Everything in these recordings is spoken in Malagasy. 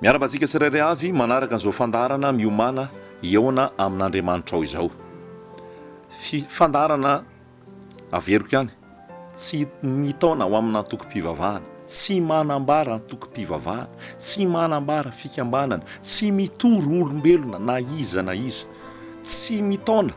miara-batsika tsirairay avy manaraka an'izao fandarana miomana eona amin'Andriamanitra ao izao. Fandarana averiko ihany, tsy nitaona ho amina antokom-pivavahana, tsy manambara antokom-pivavahana, tsy manambara fikambanana, tsy mitory olombelona na iza, tsy mitaona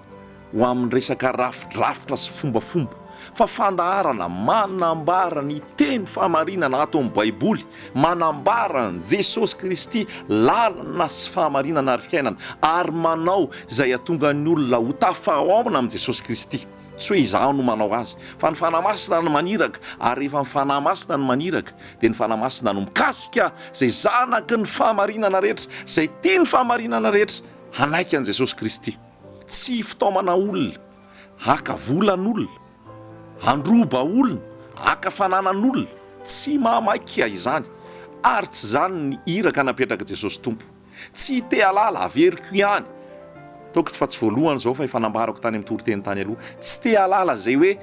ho amin'ny resaka rafidrafitra sy fombafomba, fa fandaharana manambara ny teny fahamarinana ato amin'ny baiboly, manambara ny Jesosy Kristy lalana sy fahamarinana ary fiainana, ary manao izay atonga ny olona ho tafahoana amin'ny Jesosy Kristy. Tsy hoe izaho no manao azy, fa ny fanahy masina no maniraka, ary rehefa ny fanahy masina no maniraka dia ny fanahy masina no mikasika izay zanaky ny fahamarinana rehetra, izay tia ny fahamarinana rehetra hanaiky an'i Jesosy Kristy. Tsy fitaomana olona, haka volan'olona, handroba olona, haka fananan'olona, tsy mamaika izany, ary tsy zany ny iraka napetraka Jesosy Tompo. Tsy te halala, averiko ihany, toko fa tsy voalohany zao fa efa nambarako tany amin'ny toriteny tany aloha, tsy te halala zay hoe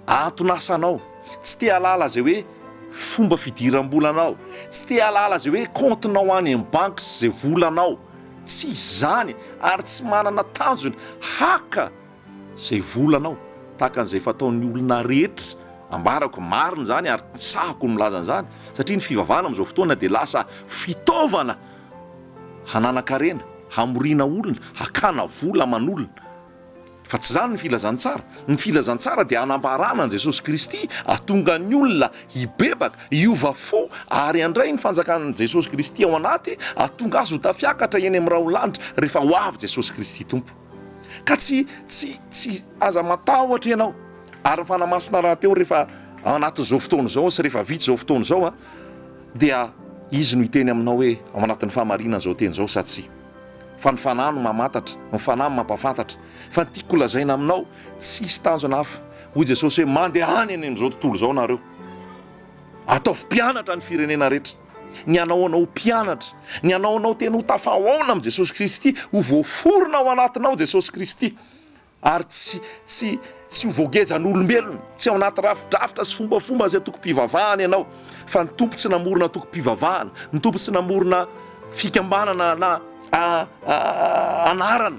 antonasanao, tsy te halala zay hoe fomba fidiram-bolanao, tsy te halala zay hoe comptenao any amin'ny banky sy zay volanao, tsy zany, ary tsy manana tanjony haka zay volanao tahaka an'izay fataon'ny olona rehetra. Ambarako marina zany ary sahako ny milaza an'izany, satria ny fivavahana amin'izao fotoana dia lasa fitaovana hanana-karena, hamoriana olona, hakana vola aman'olona. Fa tsy zany ny filazantsara. Ny filazantsara dia hanambarana an'i Jesosy Kristy, ahatonga ny olona hibebaka, hiova fo, ary handray ny fanjakan'i Jesosy Kristy ao anaty, ahatonga azy ho tafiakatra eny amin'ny raholanitra rehefa ho avy Jesosy Kristy Tompo. Ka tsy aza matahotra ianao, ary ny fanahy masina raha teo rehefa anatin'izao fotoana izao sy rehefa vitsy izao fotoana izao dia izy no hiteny aminao hoe ao anatin'ny fahamarinana izao teny izao sa tsy. Fa ny fanahy no mamantatra, ny fanahy no mampafantatra. Fa ny tiako lazaina aminao, tsisy tanjona hafa. Hoy Jesosy hoe mandehany any amin'izao tontolo izao nareo, ataovy mpianatra ny firenena rehetra. Ny anaonao mpianatra, ny anaonao tena ho tafahoana amin'ny Jesosy Kristy, ho voaforona ao anatinao Jesosy Kristy, ary tsy ho voagejan'olombelona, tsy ao anaty rafidrafitra sy fombafomba izay antokom-pivavahana ianao, fa ny tompo tsy namorona antokom-pivavahana, ny tompo tsy namorona fikambanana na anarana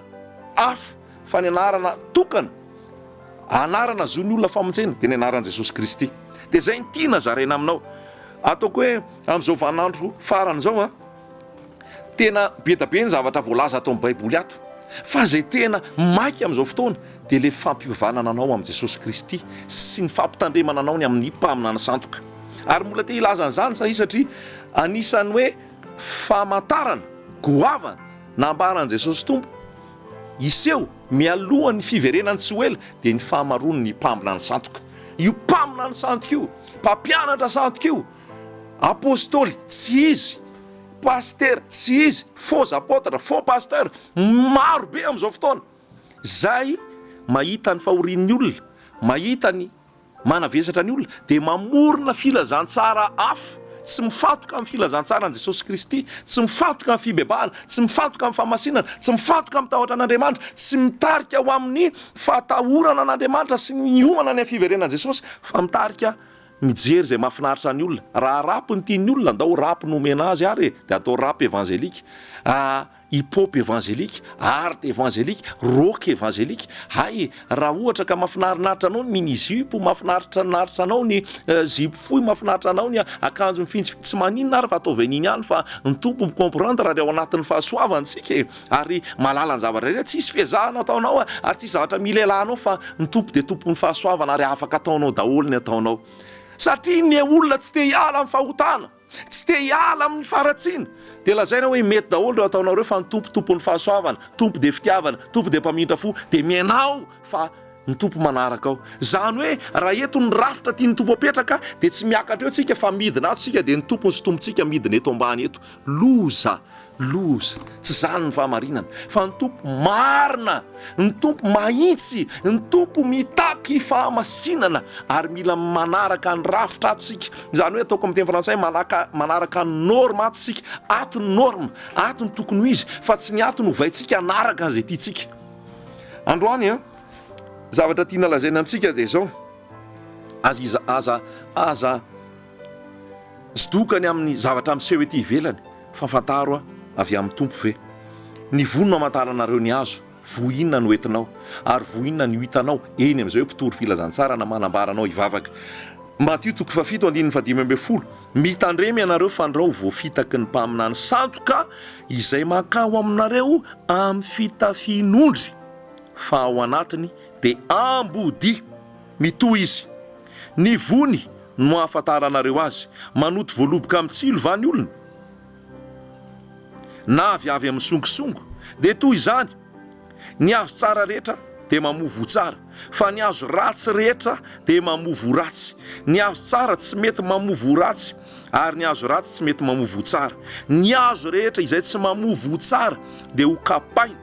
hafa, fa ny anarana tokana, anarana zo ny olona famonjena dia ny anaran'i Jesosy Kristy. Dia zay ny tiana zaraina aminao. Ataoko hoe amin'izao vaninandro farany izao tena be da be ny zavatra voalaza ato amin'ny baiboly ato, fa zay tena maika amin'izao fotoana dia le fampivanana anao amin'i Jesosy Kristy sy ny fampitandremana anao ny amin'ny mpaminana sandoka. Ary mbola te hilaza an'izany satria anisany hoe famantarana, goavana nambaran'i Jesosy Tompo iseho mialohan'ny fiverenany tsy ho ela dia ny fahamaroany ny mpaminana sandoka. Io mpaminana sandoka io, mpampianatra sandoka io, apôstôly tsy izy, paster tsy izy, faux apôtre, faux pasteur, maro be amin'izao fotoana. Zay mahita ny fahorian'ny olona, mahita ny manavesatra ny olona, dia mamorona filazantsara hafa, tsy mifatoka amin'ny filazantsara an'i Jesosy Kristy, tsy mifatoka amin'ny fibebahana, tsy mifatoka amin'ny fahamasinana, tsy mifatoka amin'ny tahotra an'Andriamanitra, tsy mitarika ho amin'ny fahatahorana an'Andriamanitra sy ny hiomana ny fiverenan'i Jesosy, fa mitarika mijery izay mahafinaritra ny olona. Raha rapy ny tian'ny olona, andao rapy nomena azy ary, dia atao rapy evangelika, hip-hop evangelika, art evangelika, rock evangelika. Hay, raha ohatra ka mahafinarinaritra anao ny mini-zipo, mahafinaritranaritra anao ny zipo fohy, mahafinaritry anao ny akanjo mifintsy, tsy maninona ary fa ataovy an'iny ihany, fa ny tompo micomprendre raha ao anatin'ny fahasoavantsika, ary mahalala ny zavatra rehetra, tsisy fiezahana ataonao ary tsisy zavatra mila ilanao, fa ny tompo dia tompon'ny fahasoavana ary afaka ataonao daholo ny ataonao. Satria ny olona tsy te hiala amin'ny fahotana, tsy te hiala amin'ny faratsiana, dia lazaina hoe mety daholo reo ataonareo, fa ny tompo tompon'ny fahasoavana, tompo dia fitiavana, tompo dia mpamindra fo, dia mianao fa ny tompo manaraka ao. Zany hoe raha eto ny rafitra tia ny tompo apetraka dia tsy miakatra eo tsika fa midina ato tsika, dia ny tompony sy tompontsika midina eto ambany eto. Loza, tsy zany ny fahamarinana, fa ny tompo marina, ny tompo mahitsy, ny tompo mitaky fahamasinana, ary mila manaraka ny rafitra ato tsika. Zany hoe ataoko amin'ny teny frantsay, manaraka ny norme ato tsika, ato ny norme, ato ny tokony ho izy, fa tsy ny ato no vaitsika anaraka an'izay tiantsika. Androany zavatra tiana lazaina amintsika dia izao, aza zdokany amin'ny zavatra miseho ety ivelany, fafantaro avy amin'ny tompo ve ny vono no amantaranareo ny azo voinona no entinao ary voinona ny hitanao eny amin'izay hoe mpitory filazantsara na manambaranao hivavaka. Matio 7:5-10 mitandremy ianareo fandrao voafitaky ny mpaminany sandoka izay makao aminareo amin'ny fitafian'ondry fa ao anatiny dia ambody mitoy izy. Ny vony no ahafantaranareo azy manoto voaloboka amin'ny tsilo va ny olona na avy amin'ny songisongo dia toy izany ny azo tsara rehetra dia mamovo tsara fa ny azo ratsy rehetra dia mamovo ratsy. Ny azo tsara tsy mety mamovo ratsy ary ny azo ratsy tsy mety mamovo tsara. Ny azo rehetra izay tsy mamovo tsara dia ho kapaina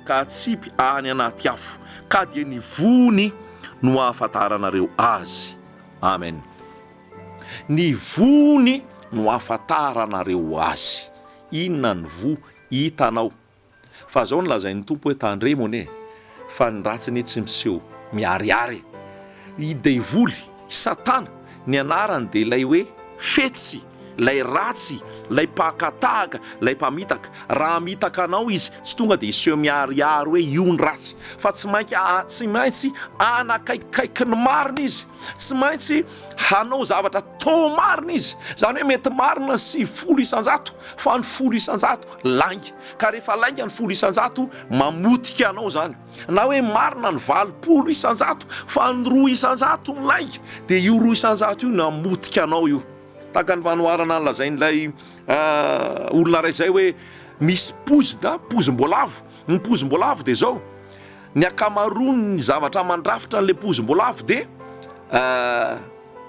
ka atsipy any anaty afo ka dia ny vony no ahafantaranareo azy. Amen. Ny vony no ahafantaranareo azy. Inona ny vo hitanao? Fa zao ny lazain'ny tompo hoe tandremone fa ny ratsiny tsy miseho miariary. I devoly satana ny anarany dia ilay hoe fetsy, lay ratsy, lay pakatahaka, lay mpamitaka. Raha mitaka anao izy tsy tonga dia iseho miariary hoe io ny ratsy fa tsy maintsy anakaikikaiky ny marina izy, tsy maintsy hanao zavatra tao marina izy. Zany hoe mety marina 90 isanjato fa ny 10 isanjato lainga, ka rehefa lainga ny 10 isanjato mamotika anao zany. Na hoe marina ny 20 isanjato fa ny 2 isanjato ny lainga dia io 2 isanjato io namotika anao io. Taka ny vanoharana lazain'ilay olona ray zay hoe misy pozim-boalavo. Ny pozim-boalavo dia zao ny akamaroany ny zavatra mandrafitra n'le pozim-boalavo dia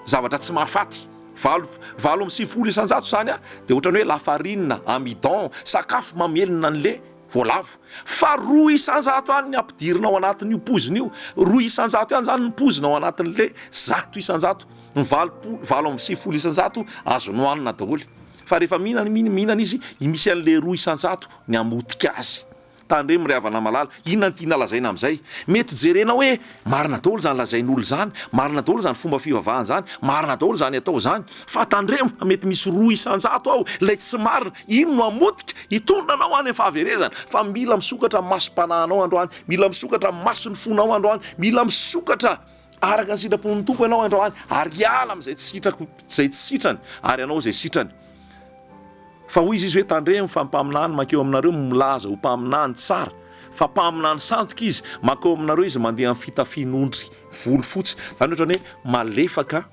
zavatra tsy mahafaty. 9 isanjato zany dia ohatrany hoe lafarinina, amidon, sakafo mamelona n'le voalavo. Fa 2 isanjato any ny ampidirinao anatin'io pozina io. 2 isanjato ihany zany ny pozina ao anatin'le 100 isanjato. Ny 9 isanjato azo nohanina daholo. Fa rehefa mihinana izy misy an'le 2 isanjato ny amotika azy. Tandremy ry havana malala, inona ny tiana lazaina amin'izay? Mety jerena hoe marina daholo zany lazain'olo zany, marina daholo zany fomba fivavahana zany, marina daholo zany atao zany. Fa tandremo fa mety misy 2 isanjato ao lay tsy marina. Ino no amotika hitondra anao any amin'ny fahaverezana. Fa mila misokatra masom-panahinao androany, mila misokatra mason'ny fonao androany, mila misokatra araka ny sitrapon'ny tompo ianao androany, ary hiala amin'izay tsy sitrany ary ianao izay sitrany. Fa hoy izy hoe tandremo fa mpaminany makeo aminareo milaza ho mpaminany tsara, fa mpaminany sandoka izy makeo aminareo izy mandeha amin'ny fitafian'ondry volofotsy. Zany ohatrany hoe malefaka,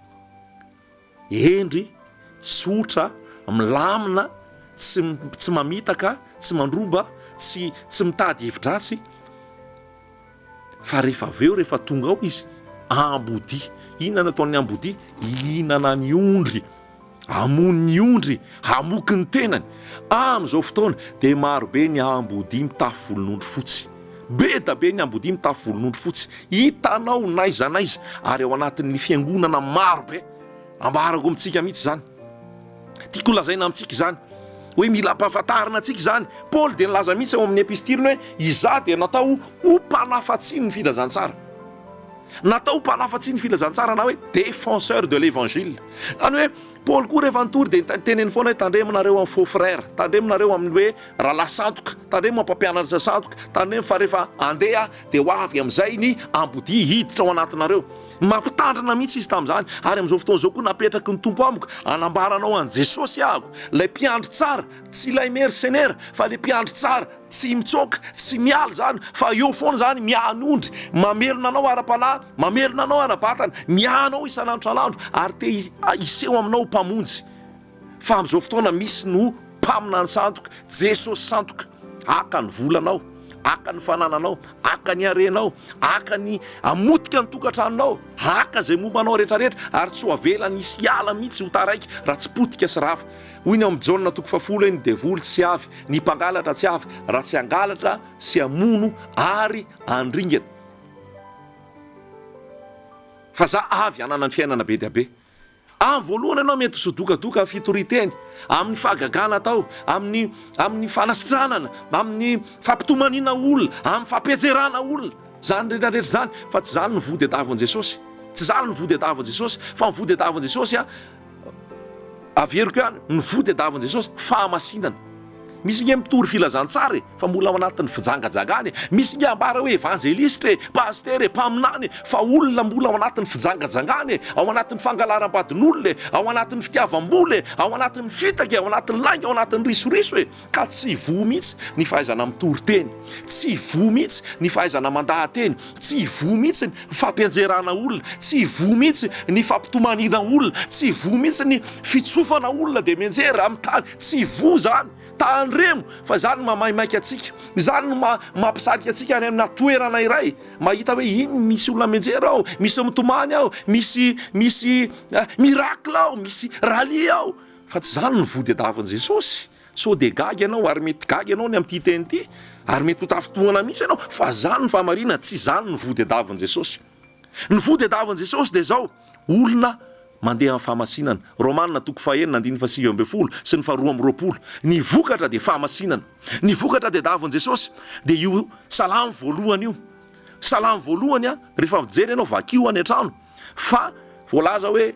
endry, tsotra, milamina, tsy mamitaka, tsy mandroba, tsy mitady hevidratsy. Fa rehefa aveo rehefa tonga ao izy ambody. Inona nataon'ny ambody? Ihinana ny ondry, amony ny ondry, hamoky ny tenany. Amin'izao fotoana dia marobe ny ambody mitafy volon'ondry fotsy. Be da be ny ambody mitafy volon'ondry fotsy. Hitanao naiza ary ao anatin'ny fiangonana marobe. Ambarako amintsika mihitsy zany. Tiako lazaina amintsika zany hoe mila ampahafantarina antsika zany. Paoly dia nilaza mihitsy ao amin'ny epistiliny hoe izaho dia natao ho mpanafatsiny ny filazantsara. Natao mpanafatsiny ny filazantsara na hoe défenseur de l'évangile. Zany hoe Paoly koa rehefa nitory dia teneny foana hoe tandreminareo amin'ny faux frère, tandreminareo amin'ny hoe rahalahy sandoka, tandremo mampampianatra sandoka, tandremo fa rehefa andeha dia ho avy amin'izay ny ambody hiditra ao anatinareo. Mampitandrina mihitsy izy tamin'izany. Ary amin'izao fotoana izao koa napetraky ny tompo amiko anambaranao an' Jesosy ahako, lay mpiandry tsara, tsy lay mercenaire fa lay mpiandry tsara, tsy mitsoka, tsy miala zany, fa eo foana zany mianondry, mamelona anao ara-panahy, mamelona anao ara-batana, mianao isan'andro isan'andro ary te iseho aminao mpamonjy. Fa amin'izao fotoana misy no mpaminany sandoka, Jesosy sandoka. Aka ny volanao, aka ny fanananao, aka ny harenao, aka ny amotika ny tokantranonao, aka zay mombanao rehetrarehetra ary tsy ho avela nisy hiala mihitsy ho taraiky raha tsy potika sy rafa. Hoy ny amin'ny Jaona 1:10 ny devoly tsy avy, ny mpangalatra tsy avy raha tsy angalatra sy amono ary andringana. Fa za avy anana ny fiainana be dia be. Amin'ny voalohany ianao mety sodokadoka amin'ny fitoriteny, amin'ny fahagagana atao, amin'ny fanasitranana, amin'ny fampitomaniana olona, amin'ny fampihetserana olona, zany rehetrarehetra zany. Fa tsy zany ny vody adavan'i Jesosy, tsy zany ny vody adavan'i Jesosy, fa ny vody adavan'i Jesosy averiko ihany, ny vody adavan'i Jesosy fahamasinana. misy nge mitory filazantsara fa mbola ao anatin'ny fijangajangany, misy nge ambara hoe evangelistra paster mpaminany fa olona mbola ao anatin'ny fijangajangany, ao anatin'ny fangalaram-badin'olona, ao anatin'ny fitiavam-bola, ao anatin'ny fitaka, ao anatin'ny lainga, ao anatin'ny risoriso ka tsy vo mihitsy ny fahaizana mitory teny, tsy vo mihitsy ny fahaizana mandahateny, tsy vo mihitsy ny fampianjerana olona, tsy vo mihitsy ny fampitomanina olona, tsy vo mihitsy ny fitsofana olona de mianjera amin'ny tany, tsy vo zany tahandremo fa zany mamaimaika atsika, zany no mampisarika atsika any amina toerana iray mahita hoe iny misy olona mianjera ao, misy mitomany ao, misy miracle ao, misy rali ao, fa tsy zany ny vody adavin'i Jesosy. So de gagy ianao ary mety gagy ianao ny am'ty teny ty ary mety ho tafitohana mihitsy ianao, fa zany ny fahamarina tsy zany ny vody adavin'i Jesosy. Ny vody adavin'i Jesosy de zao olona mandeha amin'ny fahamasinana. Romanina 9:7-10 sy ny 2:20. Ny vokatra de fahamasinana. Ny vokatra de davin'i Jesosy de io salamo voalohany io. Salamo voalohany rehefa mijery ianao vakio any an-trano fa voalaza hoe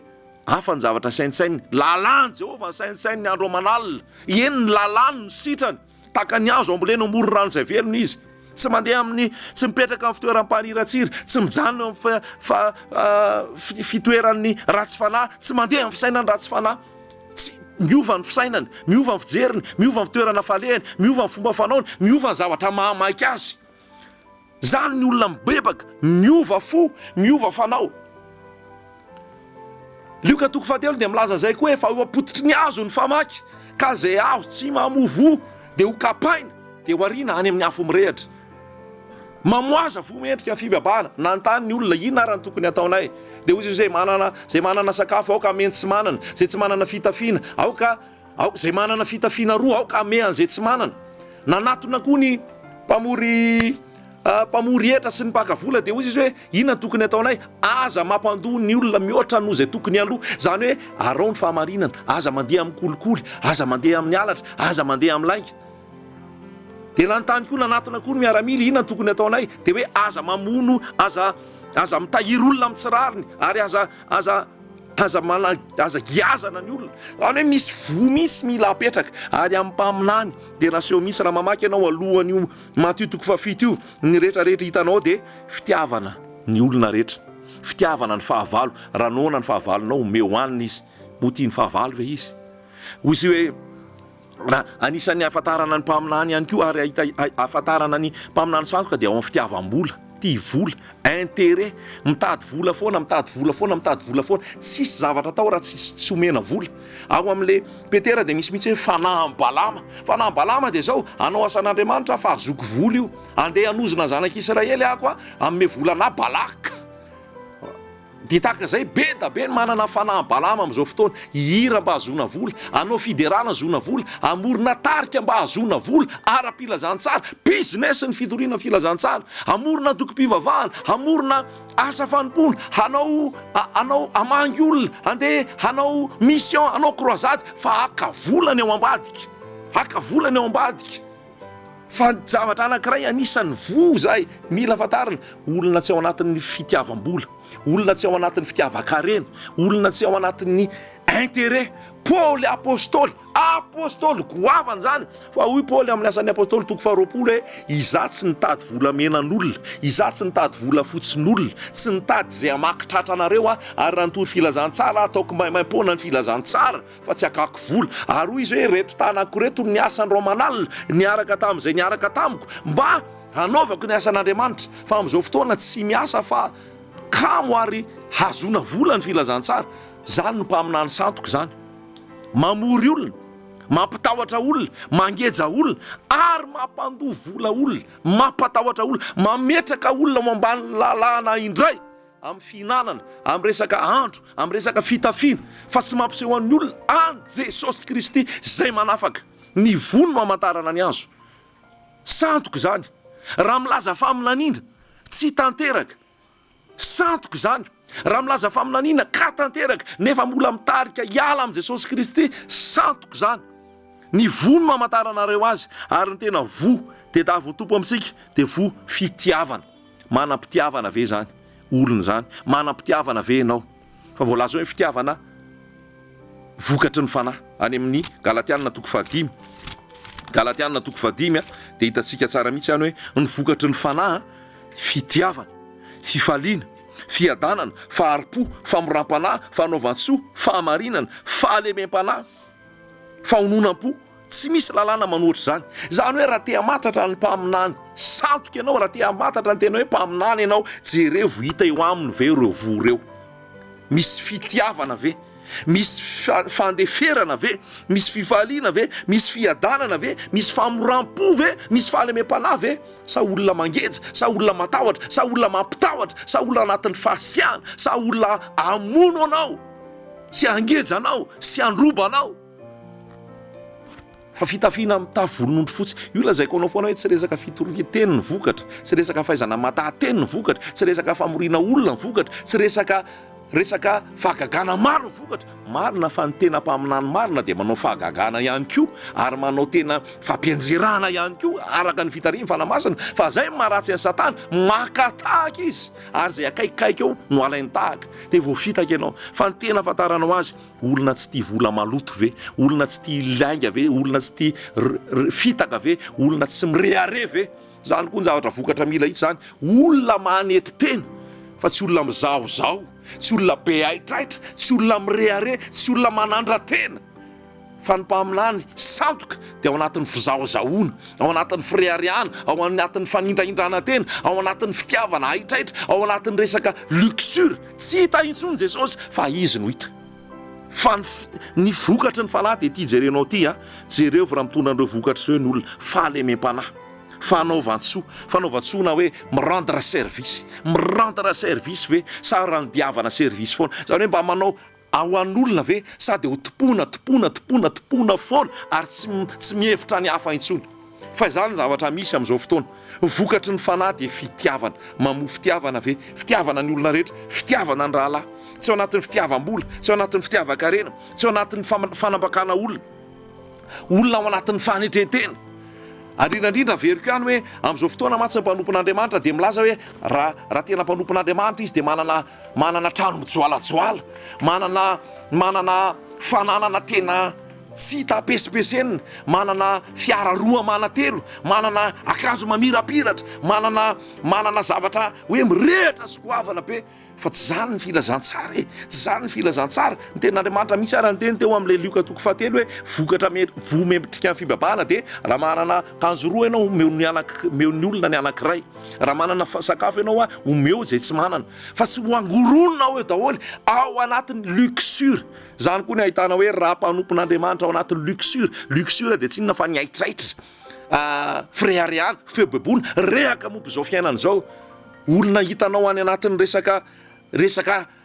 hafa ny zavatra saintsainy, lalàny Jehovah ny saintsainy ny andro aman'alina, eny ny lalàny ny sitrany taka ny azo ambolena amoron rano izay velona izy, tsy mandeha amin'ny, tsy mipetraka amin'ny fitoeram-paniratsiry, tsy mijanona amin'ny fitoeran'ny ratsy fanahy, tsy mandeha amin'ny fisainany ratsy fanahy, tsy miova ny fisainany, miova ny fijeriny, miova ny fitoerana falehany, miova ny fomba fanaony, miova ny zavatra mahamaika azy. Zany ny olona mibebaka, miova fo, miova fanao. Lioka 3 de milaza zay koa hoe fa ho apotitry ny azo ny famaky ka zay azo tsy mamovo de ho kapaina de ho arina any amin'ny afo mirehatra. Mamoaza vo mendrika fibabana nantany ny olona ina arany tokony ataonay de ozy zay manana sakafo aoka amendy tsy manana, zay tsy manana fitafiana aoka zay manana fitafiana roa aoka ame an'izay tsy manana. Nanatona koa ny mpamory etra sy ny mpakavola de ozy izy hoe ina tokony ataonay, aza mampandoa ny olona mihoatra noho zay tokony aloha, zany hoe arao ny fahamarinana, aza mandeha amin'ny kolikoly, aza mandeha amin'ny alatra, aza mandeha amin'ny lainga. De nantany koa nanatona koa ny miaramily ina tokony ataonay de hoe aza mamono, aza mitahiry olona amin'ny tsirariny ary aza giazana ny olona. Zany hoe misy vo misy mila apetraka ary amin'ny mpaminany de naseho misy raha mamaky ianao alohan'io Matthieu 7 io, ny rehetrarehetra hitanao de fitiavana ny olona rehetra, fitiavana ny fahavalo, ranona ny fahavalonao omeo anina izy, motia ny fahavalo ve izy. Ozy hoe raha anisan'ny ahafantarana ny mpaminany ihany koa ary ahafantarana ny mpaminany sandoka de ao amin'ny fitiavam-bola, tia vola, intérêt, mitady vola foana, mitady vola foana, mitady vola foana, tsisy zavatra atao raha tsy omena vola. Ao amin'le Petera de misy mihitsy hoe fanahy-balama. Fanahy-balama de zao anao asan'Andriamanitra fa azoky vola io, andeha hanozona ny zanak'Israely ako amin'ny volana Balaka. De taka zay be da be manana fanahy-balama am'izao fotoana, ihira mba hazona vola, anao fiderana hazona vola, amorona tarika mba hazona vola, ara-pilazantsara, business ny fitoriana filazantsara, amorona tokom-pivavahana, amorona asa fanompona, hanao amangy olona, andeha hanao mission, hanao croisade, fa aka volany ao ambadika, aka volany ao ambadika. Fa zavatra anankiray anisan'ny vo zay mila fantarina, olona tsy ao anatin'ny fitiavam-bola, olona tsy ao anatin'ny fitiavan-karena, olona tsy ao anatin'ny intérêt. Paoly apôstôly goavany zany, fa hoy Paoly amin'ny asan'ny apôstôly 2 hoe izaho tsy nitady vola menan'olona, izaho tsy nitady vola fotsin'olona, tsy nitady zay amakitratra anareo ary raha nitory filazantsara ataoko maimaim-poana ny filazantsara fa tsy akako vola. Ary hoy izy hoe reto tanako reto ny asan'ny romanalina niaraka tamin'izay niaraka tamiko mba hanaovako ny asan'Andriamanitra, fa am'izao fotoana tsy miasa fa kamo ary hazona vola ny filazantsara. Zany no mpaminany santoko zany, mamory olona, mampitahotra olona, mangeja olona ary mampandoa vola olona, mampatahotra olona, mametraka olona mambany lalàna indray amin'ny fihinanana, amin'ny resaka andro, amin'ny resaka fitafiana, fa tsy mampiseho an'ny olona any Jesosy Kristy zay manafaka. Ny vono no hamantarana ny azo. Santoko zany. Raha milaza faminaniana tsy tanteraka, santoko zany. Raha milaza faminaniana ka tanteraka nefa mbola mitarika hiala amin'ny Jesosy Kristy, santoko zany. Ny vo no hamantaranareo azy ary ny tena vo de davy tompo amintsika de vo fitiavana. Manam-pitiavana ve zany olona zany? Manam-pitiavana ve ianao? Fa voalaza hoe fitiavana vokatry ny fanahy any amin'ny Galatiana 5 Galatiana 5:5 dia hitantsika tsara mihitsy any hoe ny vokatry ny fanahy fitiavana, fifaliana, fiadanana, faharipo, famoram-panahy, fanaovan-tsoa, fahamarinana, fahalemem-panahy, fahononam-po. Tsy misy lalàna manoatra zany. Zany hoe raha tea matatra ny mpaminany santoka ianao, raha tea matatra ny tena hoe mpaminany ianao, jereo hita eo aminy ve reo vo reo. Misy fitiavana ve? Misy fandeferana ve? Misy fifaliana ve? Misy fiadanana ve? Misy famoram-po ve? Misy fahalemem-panahy ve? Sa olona mangeja, sa olona matahotra, sa olona mampitahotra, sa olona anatin'ny fahasiahana, sa olona amono anao, sy angeja anao, sy androba anao. Fa fitafiana mitafy volon'ondry fotsy, io lazaiko anao foana hoe tsy resaka fitoronketeny ny vokatra, tsy resaka fahaizana matahateny ny vokatra, tsy resaka famoriana olona ny vokatra, tsy resaka fahagagana maro ny vokatra. Marina fa ny tena mpaminany marina dia manao fahagagana ihany koa, ary manao tena fampianjerana ihany koa araka ny fitariany fanamasina. Fa zay maharatsy an'ny Satana, makatahaka izy, ary zay akaikikaiky eo no alainy tahaka, dia voafitaka ianao. Fa ny tena fahataranao azy, olona tsy tia vola maloto ve? Olona tsy tia lainga ve? Olona tsy tia fitaka ve? Olona tsy mirehare ve? Zany koa ny zavatra vokatra mila hita zany. Olona manety tena, fa tsy olona mizaozao, tsy olona be aitraitra, tsy olona mirehare, tsy olona manandra tena. Fa ny mpaminany santoka dia ao anatin'ny fizaozaona, ao anatin'ny firehareana, ao anatin'ny fanindrahindrana tena, ao anatin'ny fitiavana aitraitra, ao anatin'ny resaka luxure. Tsy hita intsony Jesosy fa izy no hita. Fa ny vokatry ny fanahy dia ity jerenao ity jereo fa raha mitondra an'ireo vokatra ireo ny olona fahalemem-panahy, fanaovan-tsoa na hoe mirendre service ve sa randiavana service foana. Zany hoe mba manao ao an'olona ve sa dia ho tompona foana ary tsy mihevitra ny hafa intsony. Fa izany zavatra misy amin'izao fotoana. Vokatry ny fanahy dia fitiavana. Mamoa fitiavana ve? Fitiavana ny olona rehetra, fitiavana ny rahalahy, tsy ao anatin'ny fitiavam-bola, tsy ao anatin'ny fitiavan-karena, tsy ao anatin'ny fanambakana olona ao anatin'ny fanetretena. Indrindra veriko ihany hoe amin'izao fotoana mantsy ny mpanompon'Andriamanitra dia milaza hoe raha tena mpanompon'Andriamanitra izy dia manana trano mijoalajoala, manana fananana tena tsy hita apesipesenina, manana fiara roa manatelo, manana akanjo mamirapiratra, manana zavatra hoe mirehitra sy goavana be. Fa tsy zany ny filazantsara tsy zany ny filazantsara. Ny tenin'Andriamanitra mihitsy ara ny teny teo amin'ilay Lioka 5:7 hoe vokatra vometrika ny fibabahana dia raha manana akanjo roa ianao omeo ny olona ny anankiray, raha manana sakafo ianao omeo zay tsy manana, fa tsy ho angoronona ao eo daholo ao anatin'ny luxure. Zany koa ny ahitana hoe raha mpanompon'Andriamanitra ao anatin'ny luxure dia tsy inona fa ny aitraitra, firehareana, fehobebona, rehaka mompo izao fiainana izao. Olona hitanao any anatin'ny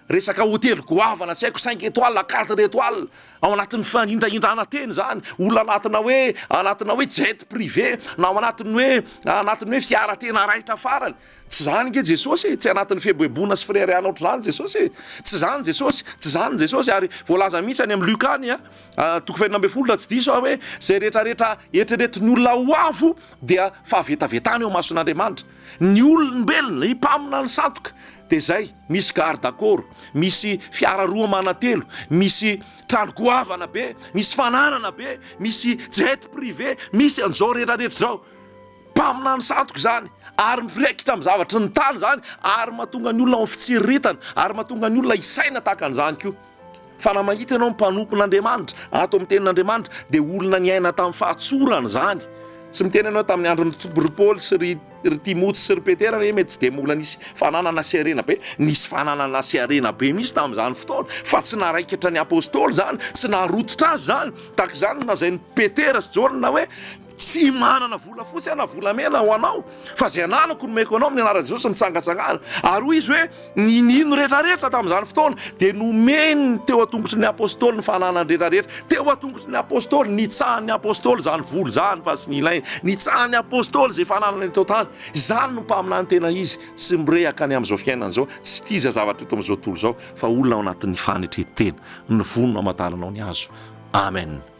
resaka hotely goavana, tsy haiko 5 étoiles 4 étoiles, ao anatin'ny fanindrahindrana teny zany. Olona anatina hoe jet privé, na ao anatin'ny hoe fiara tena raitra farany. Tsy zany nge Jesosy, tsy anatin'ny fehobebona sy firehareana ohatr'izany Jesosy. Tsy zany Jesosy, ary voalaza mihitsy any amin'ny Luka any 5:20 tsy diso hoe zay rehetrarehetra eritreretin'ny olona ho avo dia fahavetavetana eo mason'Andriamanitra. Ny olombelona himpamina ny santoka dia zay, misy garde-corps, misy fiara roa manatelo, misy trano goavana be, misy fananana be, misy jet privé, misy an'izao rehetrarehetra zao. Mpamina ny santoka zany, ary mifiraikitra amin'ny zavatra ny tany zany, ary mahatonga ny olona amin'ny fitsiritana, ary mahatonga ny olona isaina tahaka an'izany koa. Fa na mahita ianao mpanompon'Andriamanitra ato amin'ny tenin'Andriamanitra dia olona ny aina tamin'ny fahatsorana zany. Tsy miteny ianao tamin'ny andron'ny ry Paoly sy ry Timoty sy ry Petera hoe mety tsy dia mola nisy fananana sy harena be, nisy fananana sy harena be misy tamin'izany fotoana, fa tsy naraikitra ny apôstôly zany, tsy narototra azy zany. Tahaka izany na zay ny Petera sy Jaona hoe tsy manana vola fotsy na volamena ho anao, fa zay ananako nomeko anao amin'ny anaran'i Jesosy mitsangatsangana. Ary hoy izy hoe nino rehetrarehetra tamin'izany fotoana dia nomeny teo atongotry ny apôstôly ny fananany rehetrarehetra, teo atongotry ny apôstôly, nitsahan'ny apôstôly zany vola zany fa sy nilaina, nitsahan'ny apôstôly zay fananany teo tany. Zany no mpaminany tena izy, tsy mirehaka any amin'izao fiainana izao, tsy tiza zavatra eto amin'izao tontolo izao, fa olona ao anatin'ny fanetretena, ny vono no amatalanao ny azo. Amen.